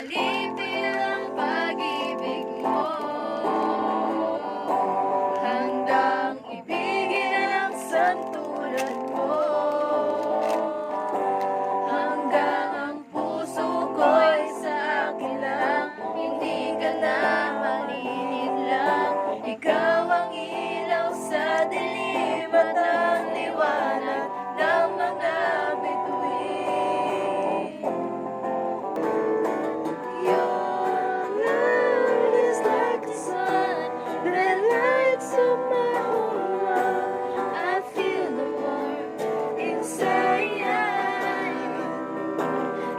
alipin ang pag-ibig mo, handang ibigin ang santulad mo, hanggang ang puso ko'y sa akin lang, hindi ka na maliit lang. Ikaw ang ilaw sa dilim at ang liwanag ng mga bituin. Your love is like the sun that lights up my whole world. I feel the warmth inside.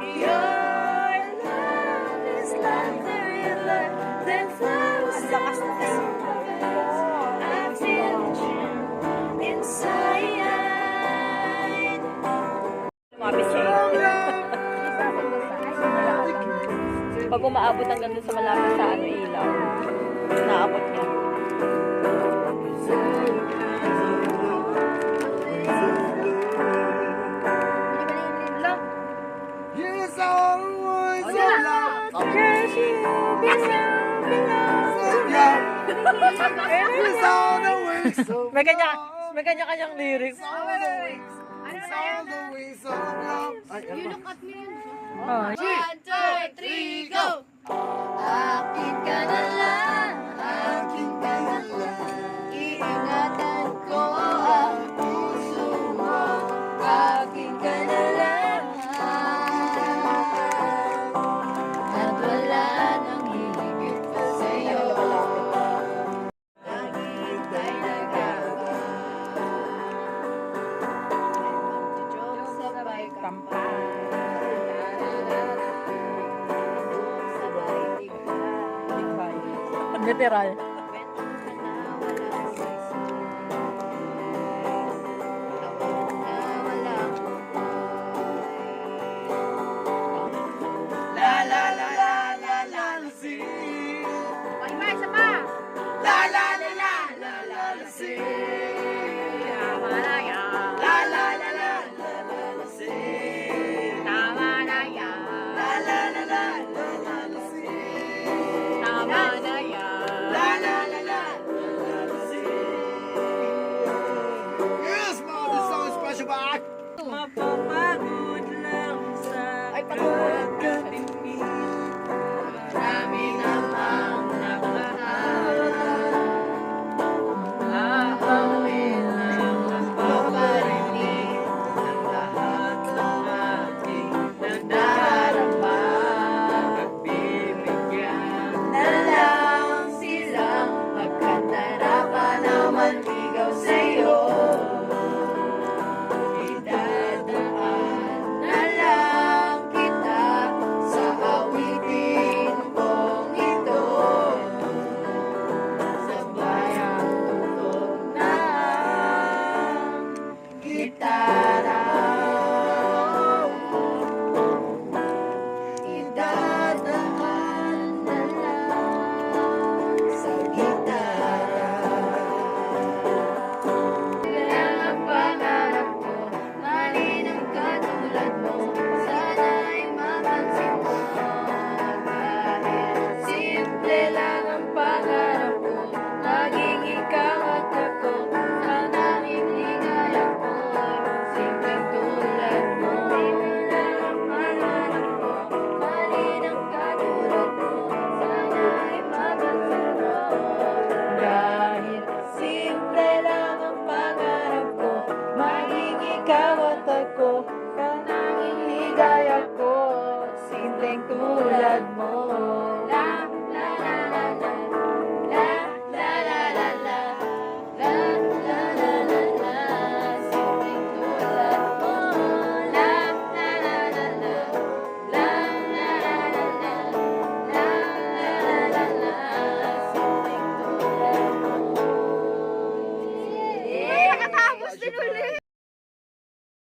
Your love is like the river that flows down the surface. I feel the chill inside. Pag umaabot hanggang dun sa malapit sa ilaw, naabot niya. Yes, all the ones who love. Yes, you It's all the ways of May kanya-kanyang lyrics. all the ways of love. Ay, ano ba? Look at me. Oh. 1, 2, 3, go! Akin ka na lang, akin ka na lang. Iingatan ko ang puso mo. Akin ka na lang. At wala nang higit pa sa'yo. Lagi tayo nagkaba. Joke sabay kampay. Literal. La la la la la la la si. La la la la la la la si. La la la la la la la si. La la la la la la si. La la la la la si. Yes, Mom, this song is special back. Mapapagod lang sa pagkatipid. Marami namang nakaharap. Aawin lang ang paparinig ng lahat ng ating nadarama. Pagbibigyan na lang silang magkatara pa naman ligaw sa'yo. Idadaan na lang kita sa awitin kong ito. Sabay ang tugtog ng gitara. Idadaan na lang sa gitara. Kailan ang pangarap ko, malinang katulad mo, sana'y mapansin mo. Kahit simple lang ang pangarap ko, laging ikaw at ako, sana ligaya ko. Simpleng tulad mo, lang ang pangarap ko, malinang katulad mo, sana'y mapansin mo. Kahit simple lang ang pangarap ko, maging ikaw at ako,